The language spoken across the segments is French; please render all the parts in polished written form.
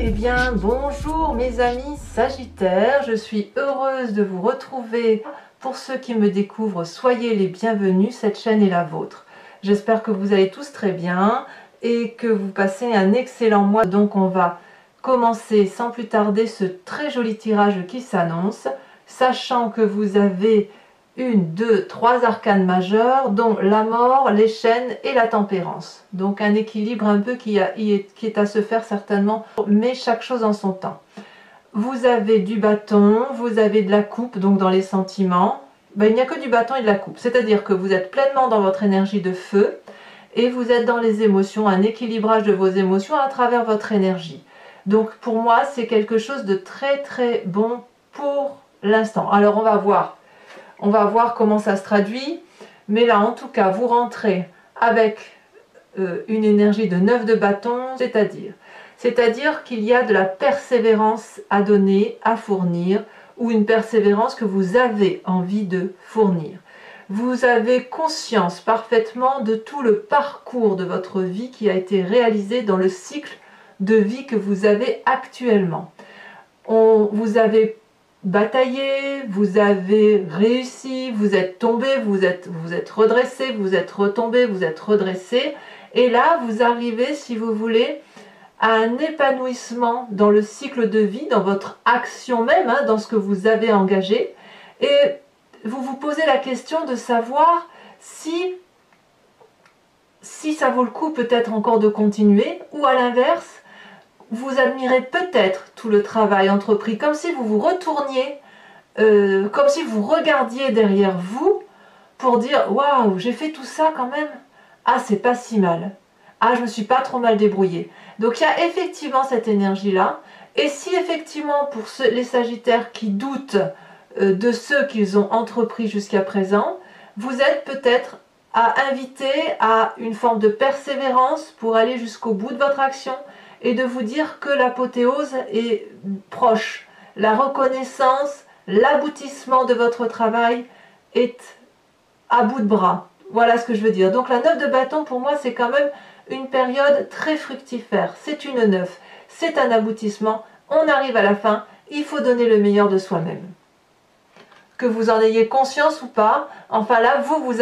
Eh bien, bonjour mes amis Sagittaires, je suis heureuse de vous retrouver. Pour ceux qui me découvrent, soyez les bienvenus, cette chaîne est la vôtre. J'espère que vous allez tous très bien et que vous passez un excellent mois. Donc on va commencer sans plus tarder ce très joli tirage qui s'annonce, sachant que vous avez 1, 2, 3 arcanes majeures, dont la mort, les chaînes et la tempérance. Donc un équilibre un peu qui est à se faire certainement, mais chaque chose en son temps. Vous avez du bâton, vous avez de la coupe, donc dans les sentiments. Ben, il n'y a que du bâton et de la coupe, c'est-à-dire que vous êtes pleinement dans votre énergie de feu et vous êtes dans les émotions, un équilibrage de vos émotions à travers votre énergie. Donc pour moi, c'est quelque chose de très très bon pour l'instant. Alors on va voir comment ça se traduit, mais là en tout cas vous rentrez avec une énergie de 9 de bâton, c'est-à-dire qu'il y a de la persévérance à donner, à fournir, ou une persévérance que vous avez envie de fournir. Vous avez conscience parfaitement de tout le parcours de votre vie qui a été réalisé dans le cycle de vie que vous avez actuellement. Vous avez bataillé, vous avez réussi, vous êtes tombé, vous êtes redressé, vous êtes retombé, vous êtes redressé, et là vous arrivez, si vous voulez, à un épanouissement dans le cycle de vie, dans votre action même, hein, dans ce que vous avez engagé, et vous vous posez la question de savoir si ça vaut le coup peut-être encore de continuer, ou à l'inverse, vous admirez peut-être tout le travail entrepris, comme si vous vous retourniez, comme si vous regardiez derrière vous pour dire « Waouh, j'ai fait tout ça quand même. Ah, c'est pas si mal. Ah, je me suis pas trop mal débrouillée. » Donc il y a effectivement cette énergie-là. Et si effectivement pour les Sagittaires qui doutent de ceux qu'ils ont entrepris jusqu'à présent, vous êtes peut-être à inviter à une forme de persévérance pour aller jusqu'au bout de votre action, et de vous dire que l'apothéose est proche. La reconnaissance, l'aboutissement de votre travail est à bout de bras. Voilà ce que je veux dire. Donc la 9 de bâton, pour moi, c'est quand même une période très fructifère. C'est une 9, c'est un aboutissement. On arrive à la fin, il faut donner le meilleur de soi-même. Que vous en ayez conscience ou pas, enfin là, vous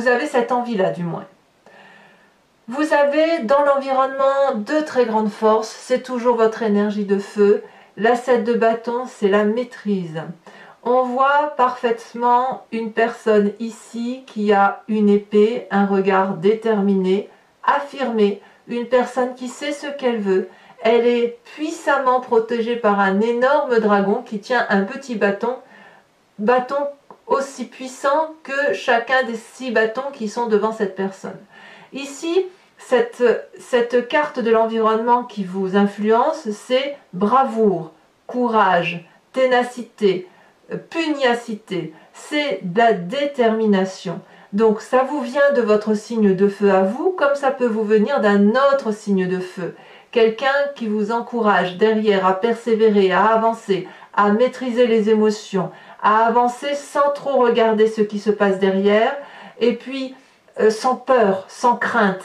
avez cette envie-là, du moins. Vous avez dans l'environnement deux très grandes forces, c'est toujours votre énergie de feu. La 7 de bâton, c'est la maîtrise. On voit parfaitement une personne ici qui a une épée, un regard déterminé, affirmé, une personne qui sait ce qu'elle veut. Elle est puissamment protégée par un énorme dragon qui tient un petit bâton aussi puissant que chacun des 6 bâtons qui sont devant cette personne. Ici, cette carte de l'environnement qui vous influence, c'est bravoure, courage, ténacité, pugnacité, c'est de la détermination. Donc ça vous vient de votre signe de feu à vous, comme ça peut vous venir d'un autre signe de feu. Quelqu'un qui vous encourage derrière à persévérer, à avancer, à maîtriser les émotions, à avancer sans trop regarder ce qui se passe derrière, et puis sans peur, sans crainte.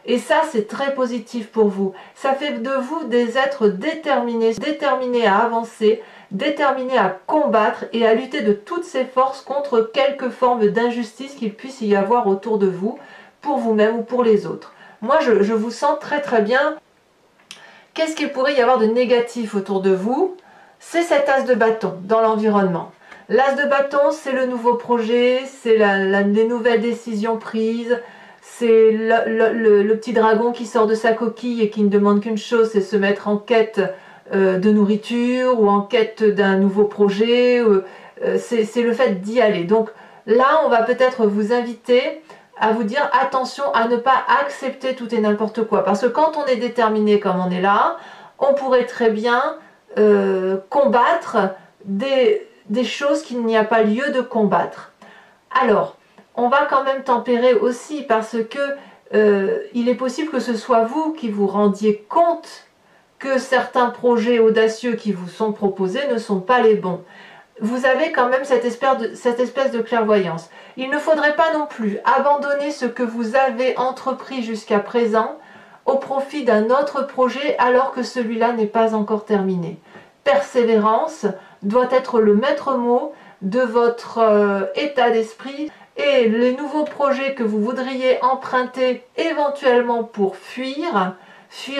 Et ça, c'est très positif pour vous. Ça fait de vous des êtres déterminés, déterminés à avancer, déterminés à combattre et à lutter de toutes ses forces contre quelque forme d'injustice qu'il puisse y avoir autour de vous, pour vous-même ou pour les autres. Moi, je vous sens très très bien. Qu'est-ce qu'il pourrait y avoir de négatif autour de vous? C'est cet as de bâton dans l'environnement. L'as de bâton, c'est le nouveau projet, c'est les nouvelles décisions prises, c'est le petit dragon qui sort de sa coquille et qui ne demande qu'une chose, c'est se mettre en quête de nourriture ou en quête d'un nouveau projet. C'est le fait d'y aller. Donc là, on va peut-être vous inviter à vous dire attention à ne pas accepter tout et n'importe quoi. Parce que quand on est déterminé comme on est là, on pourrait très bien combattre des choses qu'il n'y a pas lieu de combattre. Alors, on va quand même tempérer aussi parce que il est possible que ce soit vous qui vous rendiez compte que certains projets audacieux qui vous sont proposés ne sont pas les bons. Vous avez quand même cette espèce de clairvoyance. Il ne faudrait pas non plus abandonner ce que vous avez entrepris jusqu'à présent au profit d'un autre projet alors que celui-là n'est pas encore terminé. Persévérance doit être le maître mot de votre état d'esprit, et les nouveaux projets que vous voudriez emprunter éventuellement pour fuir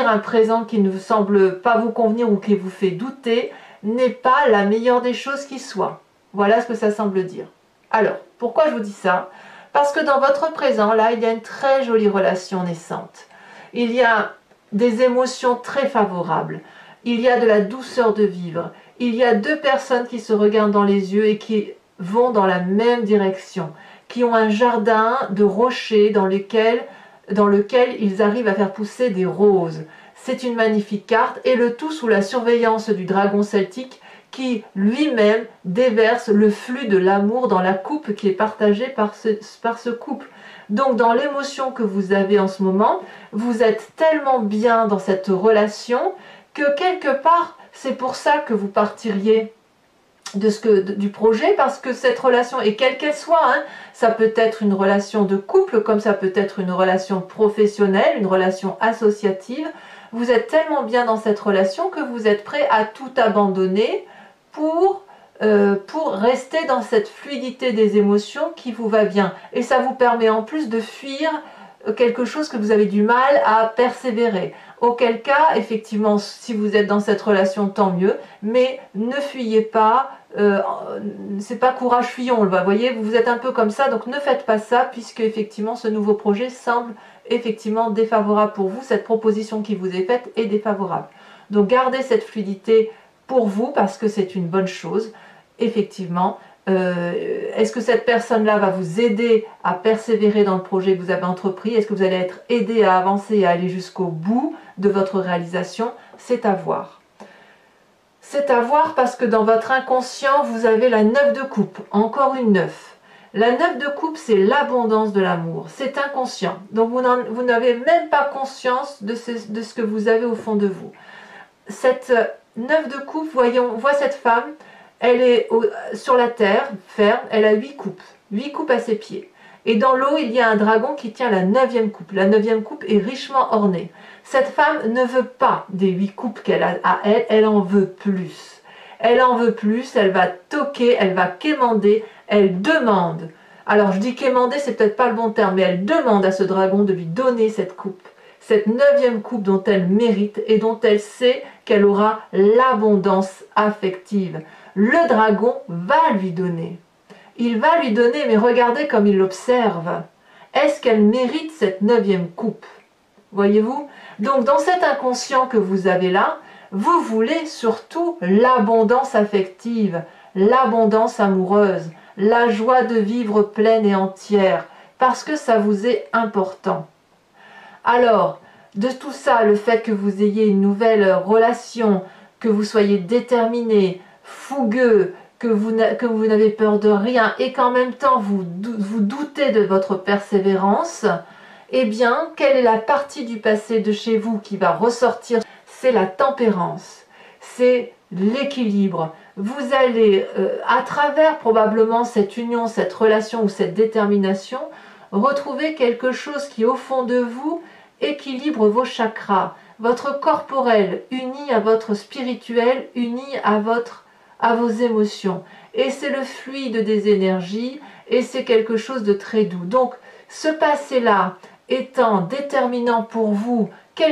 un présent qui ne semble pas vous convenir ou qui vous fait douter, n'est pas la meilleure des choses qui soit. Voilà ce que ça semble dire. Alors, pourquoi je vous dis ça? Parce que dans votre présent, là, il y a une très jolie relation naissante. Il y a des émotions très favorables. Il y a de la douceur de vivre. Il y a deux personnes qui se regardent dans les yeux et qui vont dans la même direction, qui ont un jardin de rochers dans lequel ils arrivent à faire pousser des roses. C'est une magnifique carte, et le tout sous la surveillance du dragon celtique qui lui-même déverse le flux de l'amour dans la coupe qui est partagée par ce couple. Donc dans l'émotion que vous avez en ce moment, vous êtes tellement bien dans cette relation que quelque part, c'est pour ça que vous partiriez du projet, parce que cette relation, et quelle qu'elle soit, hein, ça peut être une relation de couple, comme ça peut être une relation professionnelle, une relation associative, vous êtes tellement bien dans cette relation que vous êtes prêt à tout abandonner pour rester dans cette fluidité des émotions qui vous va bien. Et ça vous permet en plus de fuir quelque chose que vous avez du mal à persévérer. Auquel cas, effectivement, si vous êtes dans cette relation, tant mieux, mais ne fuyez pas, c'est pas courage fuyons, vous voyez, vous êtes un peu comme ça, donc ne faites pas ça, puisque effectivement ce nouveau projet semble effectivement défavorable pour vous, cette proposition qui vous est faite est défavorable. Donc gardez cette fluidité pour vous, parce que c'est une bonne chose, effectivement. Est-ce que cette personne-là va vous aider à persévérer dans le projet que vous avez entrepris? Est-ce que vous allez être aidé à avancer et à aller jusqu'au bout de votre réalisation? C'est à voir. C'est à voir, parce que dans votre inconscient, vous avez la 9 de coupe, encore une 9. La 9 de coupe, c'est l'abondance de l'amour, c'est inconscient. Donc vous n'avez même pas conscience de ce que vous avez au fond de vous. Cette 9 de coupe, on voit cette femme, elle est sur la terre, ferme, elle a 8 coupes à ses pieds. Et dans l'eau, il y a un dragon qui tient la 9e coupe. La 9e coupe est richement ornée. Cette femme ne veut pas des 8 coupes qu'elle a à elle, elle en veut plus. Elle en veut plus, elle va toquer, elle va quémander, elle demande. Alors je dis quémander, c'est peut-être pas le bon terme, mais elle demande à ce dragon de lui donner cette coupe. Cette 9e coupe dont elle mérite et dont elle sait qu'elle aura l'abondance affective. Le dragon va lui donner. Il va lui donner, mais regardez comme il l'observe. Est-ce qu'elle mérite cette 9e coupe? Voyez-vous? Donc dans cet inconscient que vous avez là, vous voulez surtout l'abondance affective, l'abondance amoureuse, la joie de vivre pleine et entière, parce que ça vous est important. Alors, de tout ça, le fait que vous ayez une nouvelle relation, que vous soyez déterminé, fougueux, que vous n'avez peur de rien et qu'en même temps vous doutez de votre persévérance, eh bien, quelle est la partie du passé de chez vous qui va ressortir? C'est la tempérance, c'est l'équilibre. Vous allez, à travers probablement cette union, cette relation ou cette détermination, retrouver quelque chose qui, au fond de vous, équilibre vos chakras, votre corporel uni à votre spirituel, uni à vos émotions. Et c'est le fluide des énergies, et c'est quelque chose de très doux. Donc, ce passé-là étant déterminant pour vous,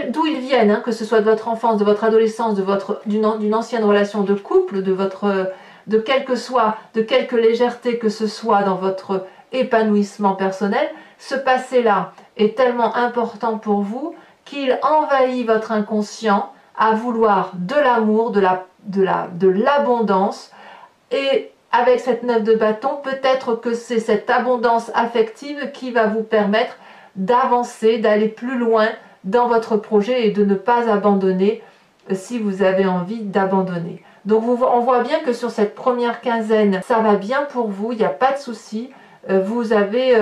d'où ils viennent, hein, que ce soit de votre enfance, de votre adolescence, d'une ancienne relation de couple, de quelque légèreté que ce soit dans votre épanouissement personnel, ce passé-là est tellement important pour vous qu'il envahit votre inconscient à vouloir de l'amour, de l'abondance. Et avec cette 9 de bâton, peut-être que c'est cette abondance affective qui va vous permettre d'avancer, d'aller plus loin dans votre projet et de ne pas abandonner si vous avez envie d'abandonner. Donc on voit bien que sur cette première quinzaine, ça va bien pour vous, il n'y a pas de souci. Vous avez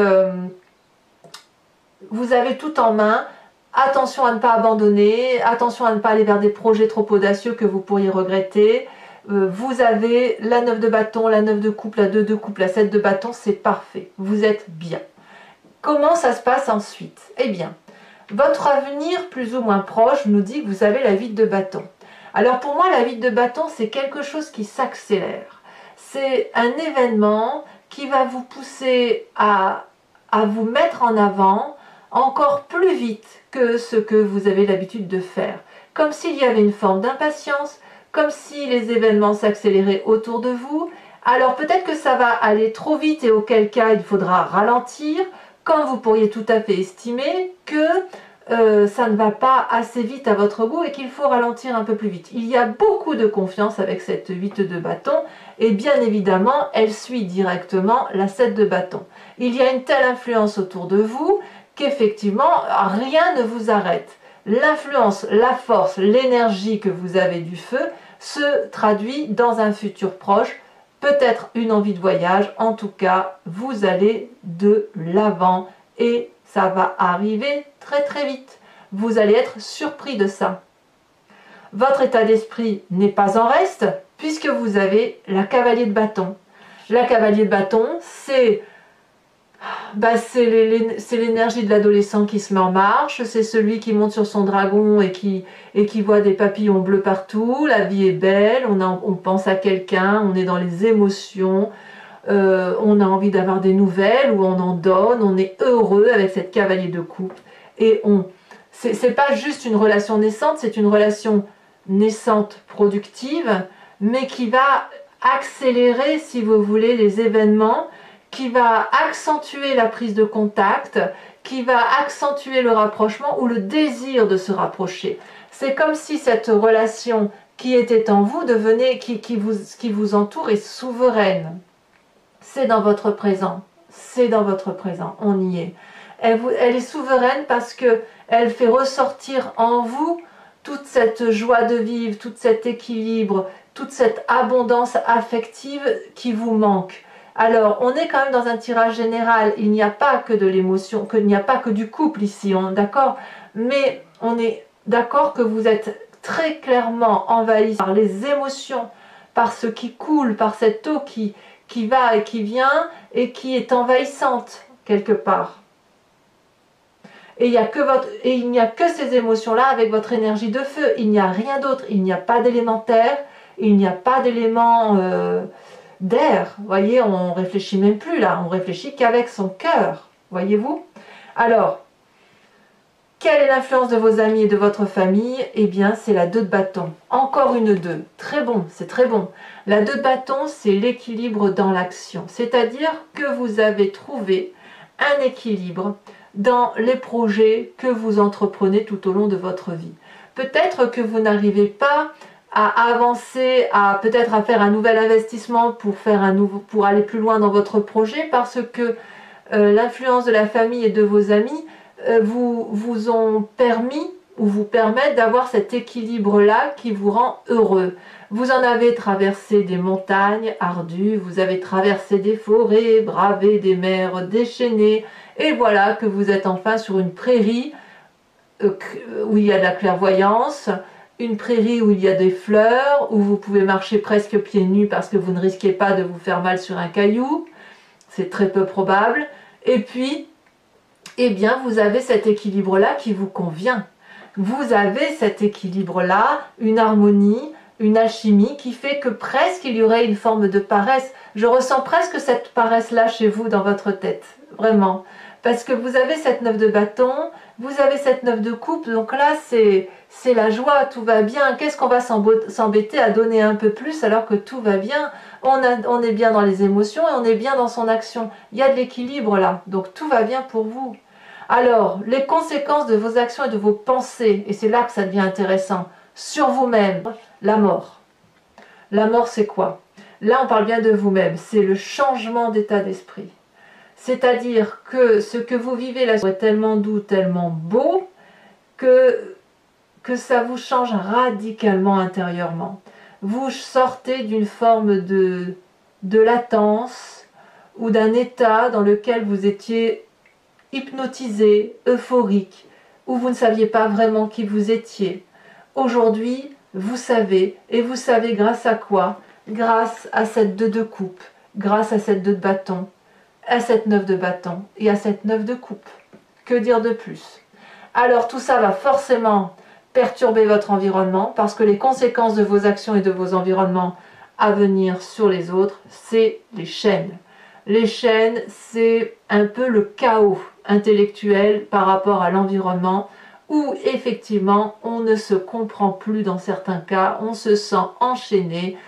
tout en main. Attention à ne pas abandonner, attention à ne pas aller vers des projets trop audacieux que vous pourriez regretter. Vous avez la 9 de bâton, la 9 de coupe, la 2 de coupe, la 7 de bâton, c'est parfait. Vous êtes bien. Comment ça se passe ensuite? Eh bien, Votre avenir plus ou moins proche nous dit que vous avez la vide de bâton. Alors pour moi, la vide de bâton, c'est quelque chose qui s'accélère. C'est un événement qui va vous pousser à vous mettre en avant encore plus vite que ce que vous avez l'habitude de faire. Comme s'il y avait une forme d'impatience, comme si les événements s'accéléraient autour de vous. Alors peut-être que ça va aller trop vite et auquel cas il faudra ralentir, quand vous pourriez tout à fait estimer que ça ne va pas assez vite à votre goût et qu'il faut ralentir un peu plus vite. Il y a beaucoup de confiance avec cette 8 de bâton et bien évidemment elle suit directement la 7 de bâton. Il y a une telle influence autour de vous qu'effectivement rien ne vous arrête. L'influence, la force, l'énergie que vous avez du feu se traduit dans un futur proche, peut-être une envie de voyage, en tout cas vous allez de l'avant et ça va arriver très très vite. Vous allez être surpris de ça. Votre état d'esprit n'est pas en reste puisque vous avez la cavalier de bâton. La cavalier de bâton, c'est l'énergie de l'adolescent qui se met en marche, c'est celui qui monte sur son dragon et qui voit des papillons bleus partout, la vie est belle, on pense à quelqu'un, on est dans les émotions, on a envie d'avoir des nouvelles ou on en donne, on est heureux avec cette cavalier de coupe et c'est pas juste une relation naissante, c'est une relation naissante productive mais qui va accélérer, si vous voulez, les événements, qui va accentuer la prise de contact, qui va accentuer le rapprochement ou le désir de se rapprocher. C'est comme si cette relation qui était en vous devenait, qui vous entoure est souveraine. C'est dans votre présent, c'est dans votre présent, on y est. Elle est souveraine parce qu'elle fait ressortir en vous toute cette joie de vivre, tout cet équilibre, toute cette abondance affective qui vous manque. Alors, on est quand même dans un tirage général, il n'y a pas que de l'émotion, il n'y a pas que du couple ici, d'accord? Mais on est d'accord que vous êtes très clairement envahi par les émotions, par ce qui coule, par cette eau qui va et qui vient et qui est envahissante quelque part. Et il n'y a que ces émotions-là avec votre énergie de feu, il n'y a rien d'autre, il n'y a pas d'élément terre, il n'y a pas d'élément d'air, voyez, on réfléchit même plus là, on réfléchit qu'avec son cœur, voyez-vous. Alors, quelle est l'influence de vos amis et de votre famille? Eh bien, c'est la 2 de bâton, encore une 2, très bon, c'est très bon. La 2 de bâton, c'est l'équilibre dans l'action, c'est-à-dire que vous avez trouvé un équilibre dans les projets que vous entreprenez tout au long de votre vie. Peut-être que vous n'arrivez pas à avancer, peut-être à faire un nouvel investissement pour aller plus loin dans votre projet parce que l'influence de la famille et de vos amis vous ont permis ou vous permettent d'avoir cet équilibre-là qui vous rend heureux. Vous en avez traversé des montagnes ardues, vous avez traversé des forêts, bravé des mers déchaînées, et voilà que vous êtes enfin sur une prairie où il y a de la clairvoyance, une prairie où il y a des fleurs, où vous pouvez marcher presque pieds nus parce que vous ne risquez pas de vous faire mal sur un caillou, c'est très peu probable, et puis, eh bien, vous avez cet équilibre-là qui vous convient. Vous avez cet équilibre-là, une harmonie, une alchimie qui fait que presque il y aurait une forme de paresse. Je ressens presque cette paresse-là chez vous dans votre tête, vraiment. Parce que vous avez cette 9 de bâton, vous avez cette 9 de coupe, donc là c'est la joie, tout va bien. Qu'est-ce qu'on va s'embêter à donner un peu plus alors que tout va bien? On est bien dans les émotions et on est bien dans son action. Il y a de l'équilibre là, donc tout va bien pour vous. Alors, les conséquences de vos actions et de vos pensées, et c'est là que ça devient intéressant, sur vous-même, la mort. La mort, c'est quoi? Là, on parle bien de vous-même, c'est le changement d'état d'esprit. C'est-à-dire que ce que vous vivez là est tellement doux, tellement beau, que ça vous change radicalement intérieurement. Vous sortez d'une forme de latence ou d'un état dans lequel vous étiez hypnotisé, euphorique, où vous ne saviez pas vraiment qui vous étiez. Aujourd'hui, vous savez, et vous savez grâce à quoi? Grâce à cette 2 de coupe, grâce à cette 2 de bâton, à cette 9 de bâton et à cette 9 de coupe. Que dire de plus? Alors tout ça va forcément perturber votre environnement parce que les conséquences de vos actions et de vos environnements à venir sur les autres, c'est les chaînes. Les chaînes, c'est un peu le chaos intellectuel par rapport à l'environnement où effectivement on ne se comprend plus dans certains cas, on se sent enchaîné.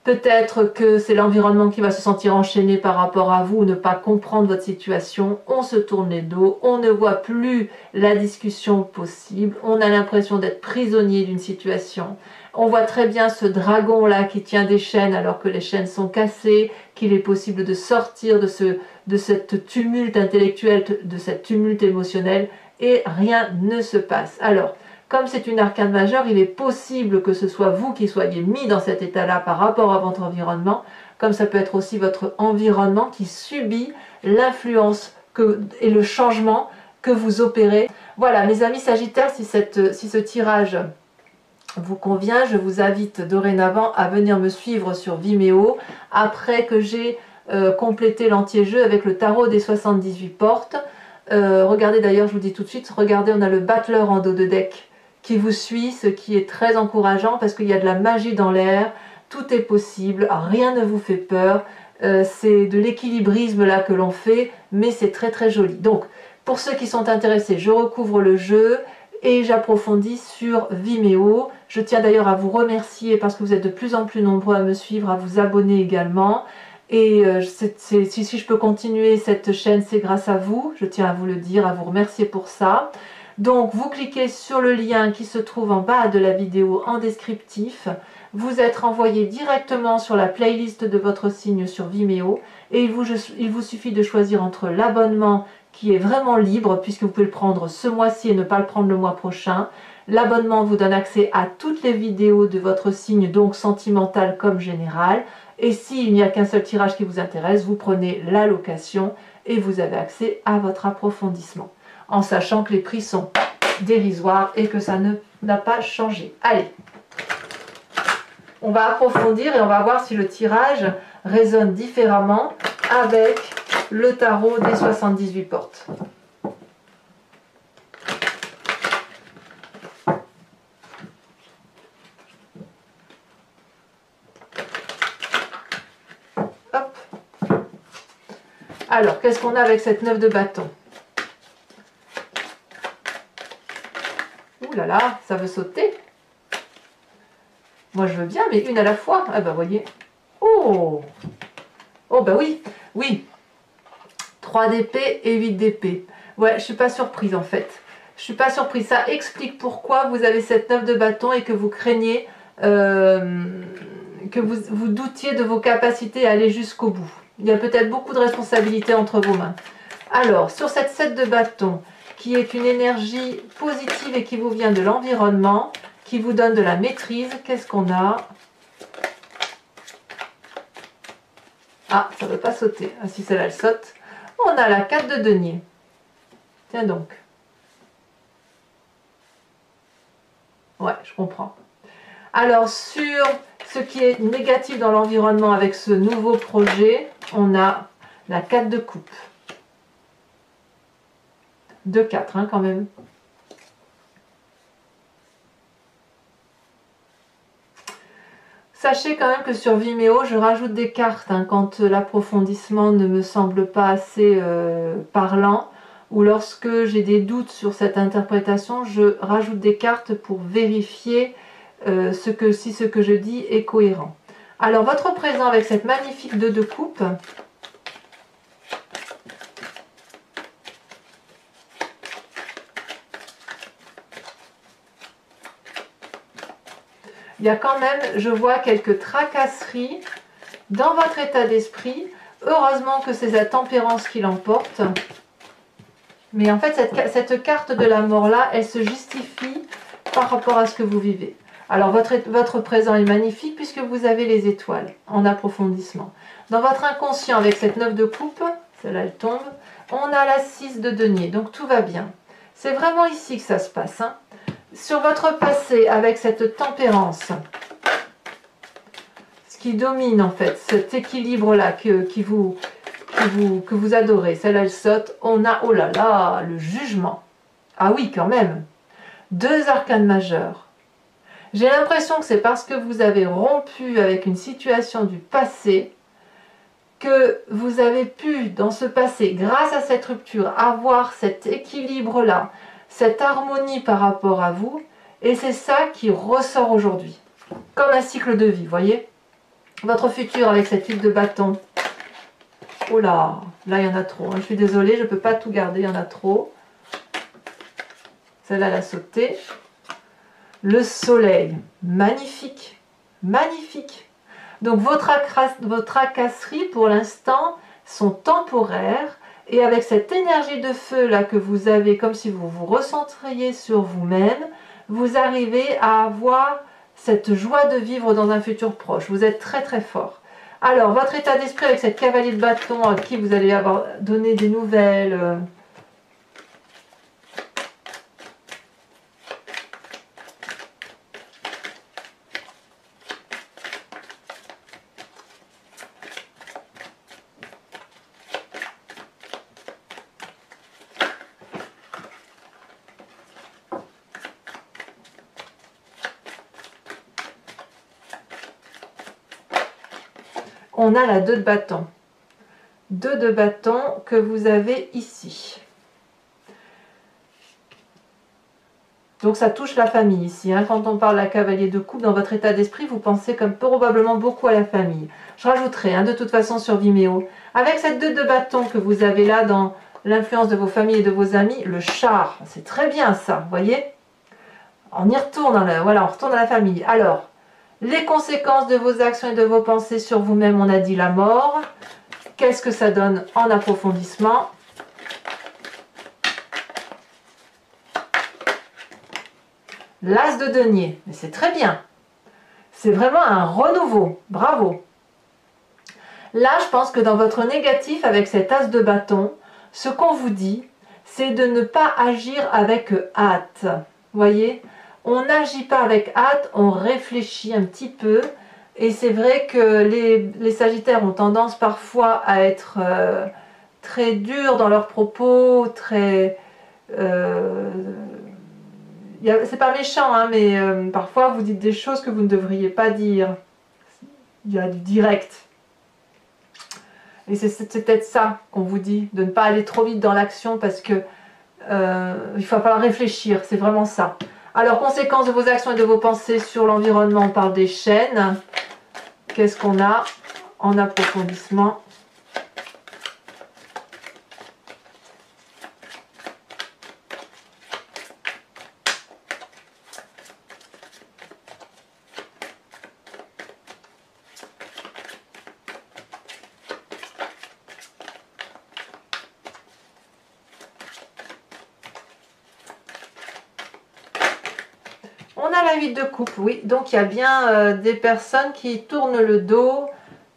Peut-être que c'est l'environnement qui va se sentir enchaîné par rapport à vous, ne pas comprendre votre situation, on se tourne les dos, on ne voit plus la discussion possible, on a l'impression d'être prisonnier d'une situation. On voit très bien ce dragon-là qui tient des chaînes alors que les chaînes sont cassées, qu'il est possible de sortir de cette tumulte intellectuel, de cette tumulte émotionnel, et rien ne se passe. Alors, comme c'est une arcane majeure, il est possible que ce soit vous qui soyez mis dans cet état-là par rapport à votre environnement, comme ça peut être aussi votre environnement qui subit l'influence et le changement que vous opérez. Voilà, mes amis Sagittaires, si ce tirage vous convient, je vous invite dorénavant à venir me suivre sur Vimeo après que j'ai complété l'anti-jeu avec le tarot des 78 portes. Regardez d'ailleurs, je vous dis tout de suite, regardez, on a le battleur en dos de deck qui vous suit, ce qui est très encourageant parce qu'il y a de la magie dans l'air, tout est possible, rien ne vous fait peur, c'est de l'équilibrisme là que l'on fait, mais c'est très très joli. Donc, pour ceux qui sont intéressés, je recouvre le jeu et j'approfondis sur Vimeo. Je tiens d'ailleurs à vous remercier parce que vous êtes de plus en plus nombreux à me suivre, à vous abonner également. Et si je peux continuer cette chaîne, c'est grâce à vous. Je tiens à vous le dire, à vous remercier pour ça. Donc, vous cliquez sur le lien qui se trouve en bas de la vidéo en descriptif. Vous êtes renvoyé directement sur la playlist de votre signe sur Vimeo. Et il vous suffit de choisir entre l'abonnement qui est vraiment libre, puisque vous pouvez le prendre ce mois-ci et ne pas le prendre le mois prochain. L'abonnement vous donne accès à toutes les vidéos de votre signe, donc sentimental comme général. Et s'il n'y a qu'un seul tirage qui vous intéresse, vous prenez la location et vous avez accès à votre approfondissement. En sachant que les prix sont dérisoires et que ça n'a pas changé. Allez, on va approfondir et on va voir si le tirage résonne différemment avec le tarot des 78 portes. Hop. Alors, qu'est-ce qu'on a avec cette 9 de bâton? Ouh là là, ça veut sauter. Moi, je veux bien, mais une à la fois. Ah bah, voyez. Oh! Oh bah oui, oui. 3 d'épée et 8 d'épée. Ouais, je suis pas surprise en fait. Je suis pas surprise. Ça explique pourquoi vous avez cette 9 de bâton et que vous craignez, que vous doutiez de vos capacités à aller jusqu'au bout. Il y a peut-être beaucoup de responsabilités entre vos mains. Alors, sur cette 7 de bâton, qui est une énergie positive et qui vous vient de l'environnement, qui vous donne de la maîtrise, qu'est-ce qu'on a? Ah, ça ne veut pas sauter. Ah, si celle-là, elle saute. On a la 4 de denier. Tiens donc. Ouais, je comprends. Alors, sur ce qui est négatif dans l'environnement avec ce nouveau projet, on a la 4 de coupe. 2-4, hein, quand même. Sachez quand même que sur Vimeo, je rajoute des cartes hein, quand l'approfondissement ne me semble pas assez parlant ou lorsque j'ai des doutes sur cette interprétation, je rajoute des cartes pour vérifier si ce que je dis est cohérent. Alors, votre présent avec cette magnifique 2 de coupe, il y a quand même, je vois quelques tracasseries dans votre état d'esprit. Heureusement que c'est la tempérance qui l'emporte. Mais en fait, cette carte de la mort-là, elle se justifie par rapport à ce que vous vivez. Alors, votre présent est magnifique puisque vous avez les étoiles en approfondissement. Dans votre inconscient, avec cette 9 de coupe, celle-là, elle tombe, on a la 6 de denier. Donc, tout va bien. C'est vraiment ici que ça se passe, hein. Sur votre passé, avec cette tempérance, ce qui domine en fait, cet équilibre-là que vous adorez, celle-là elle saute, on a, oh là là, le jugement. Ah oui, quand même. 2 arcanes majeures. J'ai l'impression que c'est parce que vous avez rompu avec une situation du passé que vous avez pu, dans ce passé, grâce à cette rupture, avoir cet équilibre-là, cette harmonie par rapport à vous, et c'est ça qui ressort aujourd'hui. Comme un cycle de vie, voyez? Votre futur avec cette huile de bâton. Oh là, là il y en a trop, hein. Je suis désolée, je ne peux pas tout garder, il y en a trop. Celle-là, elle a sauté. Le soleil, magnifique, magnifique. Donc vos tracasseries pour l'instant sont temporaires et avec cette énergie de feu là que vous avez, comme si vous vous recentriez sur vous-même, vous arrivez à avoir cette joie de vivre dans un futur proche. Vous êtes très très fort. Alors votre état d'esprit avec cette cavalier de bâton à qui vous allez avoir donné des nouvelles... On a la 2 de bâton. 2 de bâton que vous avez ici. Donc ça touche la famille ici. Hein. Quand on parle de la cavalier de coupe, dans votre état d'esprit, vous pensez comme probablement beaucoup à la famille. Je rajouterai de toute façon sur Vimeo. Avec cette 2 de bâton que vous avez là dans l'influence de vos familles et de vos amis, le char, c'est très bien ça, vous voyez? On y retourne, voilà, on retourne à la famille. Alors, les conséquences de vos actions et de vos pensées sur vous-même, on a dit la mort. Qu'est-ce que ça donne en approfondissement? L'as de denier, mais c'est très bien. C'est vraiment un renouveau, bravo. Là, je pense que dans votre négatif, avec cet as de bâton, ce qu'on vous dit, c'est de ne pas agir avec hâte. Voyez? On n'agit pas avec hâte, on réfléchit un petit peu. Et c'est vrai que les Sagittaires ont tendance parfois à être très durs dans leurs propos, très... c'est pas méchant, hein, mais parfois vous dites des choses que vous ne devriez pas dire. Il y a du direct. Et c'est peut-être ça qu'on vous dit, de ne pas aller trop vite dans l'action parce que il va falloir réfléchir, c'est vraiment ça. Alors, conséquences de vos actions et de vos pensées sur l'environnement, on parle des chaînes. Qu'est-ce qu'on a en approfondissement? On a la 8 de coupe, oui. Donc, il y a bien des personnes qui tournent le dos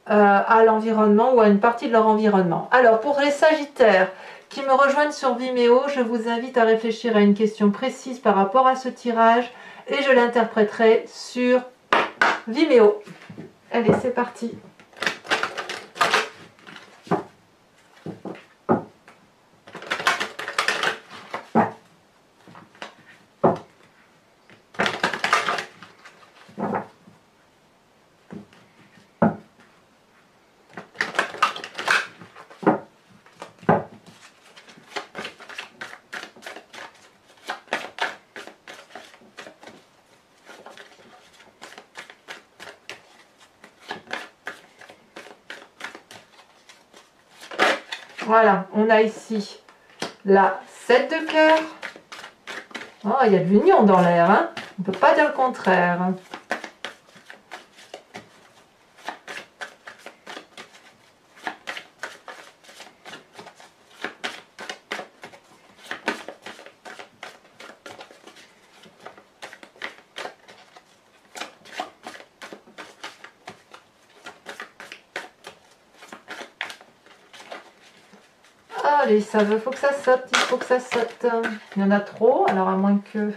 à l'environnement ou à une partie de leur environnement. Alors, pour les Sagittaires qui me rejoignent sur Vimeo, je vous invite à réfléchir à une question précise par rapport à ce tirage et je l'interpréterai sur Vimeo. Allez, c'est parti. Voilà, on a ici la 7 de cœur. Oh, il y a de l'union dans l'air, hein. On ne peut pas dire le contraire. Allez, ça veut, faut que ça saute, il faut que ça saute. Il y en a trop, alors à moins que...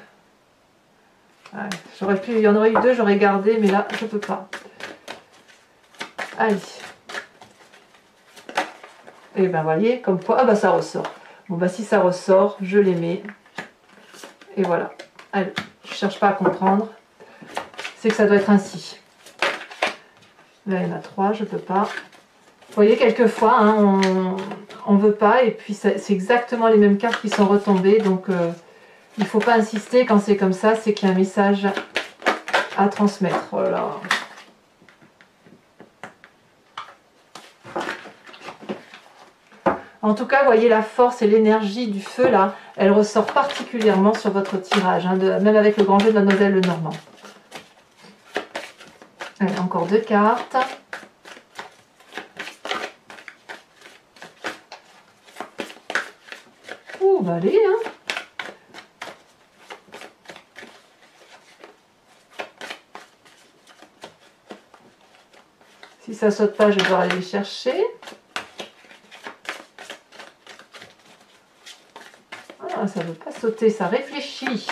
Ouais, j'aurais pu, il y en aurait eu 2, j'aurais gardé, mais là, je peux pas. Allez. Et ben, voyez, comme quoi... Ah bah ça ressort. Bon bah si ça ressort, je les mets. Et voilà. Allez, je ne cherche pas à comprendre. C'est que ça doit être ainsi. Là, il y en a 3, je ne peux pas. Vous voyez, quelquefois, hein, on ne veut pas, et puis c'est exactement les mêmes cartes qui sont retombées, donc il ne faut pas insister quand c'est comme ça, c'est qu'il y a un message à transmettre. Voilà. En tout cas, vous voyez la force et l'énergie du feu, là, elle ressort particulièrement sur votre tirage, hein, même avec le grand jeu de Mademoiselle Lenormand. Allez, encore 2 cartes. Ouh, bah allez, hein. Si ça saute pas, je vais devoir aller les chercher. Ah, ça ne veut pas sauter, ça réfléchit.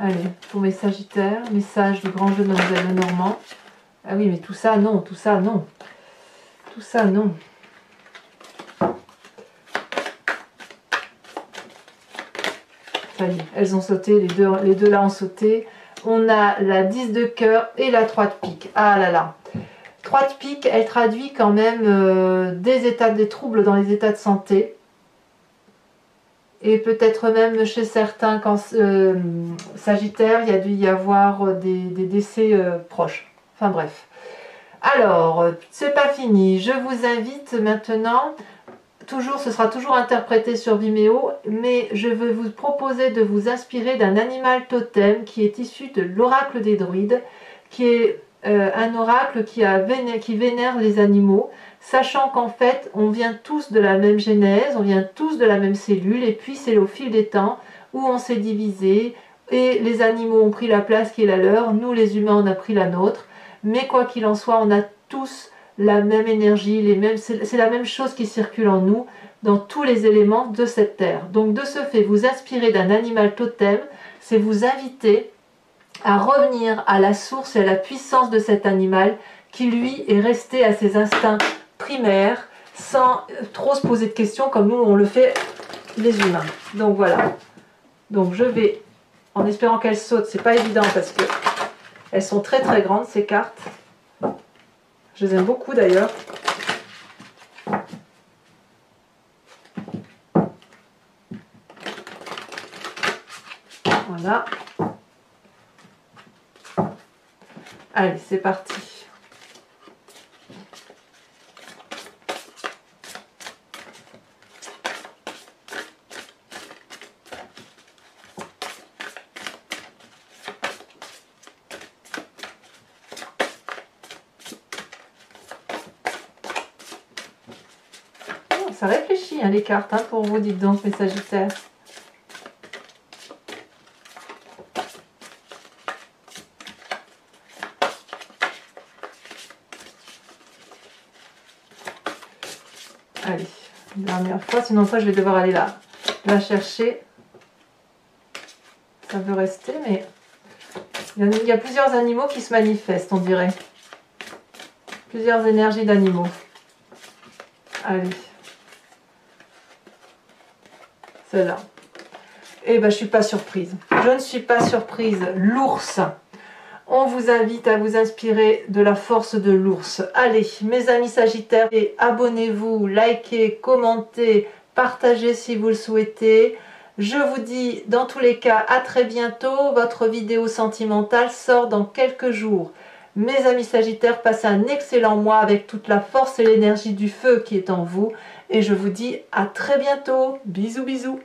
Allez, pour mes Sagittaires, message du grand jeu de Mademoiselle Lenormand. Ah oui, mais tout ça, non, tout ça, non. Tout ça, non. Ça y est, elles ont sauté, les deux là ont sauté. On a la 10 de cœur et la 3 de pique. Ah là là. 3 de pique, elle traduit quand même des troubles dans les états de santé. Et peut-être même chez certains Sagittaires, il y a dû y avoir des décès proches. Enfin bref. Alors, c'est pas fini. Je vous invite maintenant, ce sera toujours interprété sur Vimeo, mais je vais vous proposer de vous inspirer d'un animal totem qui est issu de l'oracle des druides, qui est un oracle qui vénère les animaux, sachant qu'en fait, on vient tous de la même genèse, on vient tous de la même cellule, et puis c'est au fil des temps où on s'est divisé, et les animaux ont pris la place qui est la leur, nous les humains on a pris la nôtre, mais quoi qu'il en soit, on a tous la même énergie, c'est la même chose qui circule en nous, dans tous les éléments de cette terre. Donc de ce fait, vous inspirer d'un animal totem, c'est vous inviter à revenir à la source et à la puissance de cet animal qui lui est resté à ses instincts primaires sans trop se poser de questions comme nous on le fait les humains. Donc voilà. Donc je vais, en espérant qu'elles sautent, c'est pas évident parce que elles sont très très grandes ces cartes. Je les aime beaucoup d'ailleurs. Voilà. Allez, c'est parti. Ça réfléchit hein, les cartes, hein, pour vous, dites donc, mes Sagittaires. Allez, une dernière fois, sinon ça je vais devoir aller la chercher. Ça veut rester, mais il y a plusieurs animaux qui se manifestent, on dirait. Plusieurs énergies d'animaux. Allez. Celle-là. Eh ben, je suis pas surprise. Je ne suis pas surprise. L'ours. On vous invite à vous inspirer de la force de l'ours. Allez, mes amis Sagittaires, abonnez-vous, likez, commentez, partagez si vous le souhaitez. Je vous dis, dans tous les cas, à très bientôt. Votre vidéo sentimentale sort dans quelques jours. Mes amis Sagittaires, passez un excellent mois avec toute la force et l'énergie du feu qui est en vous. Et je vous dis à très bientôt. Bisous, bisous.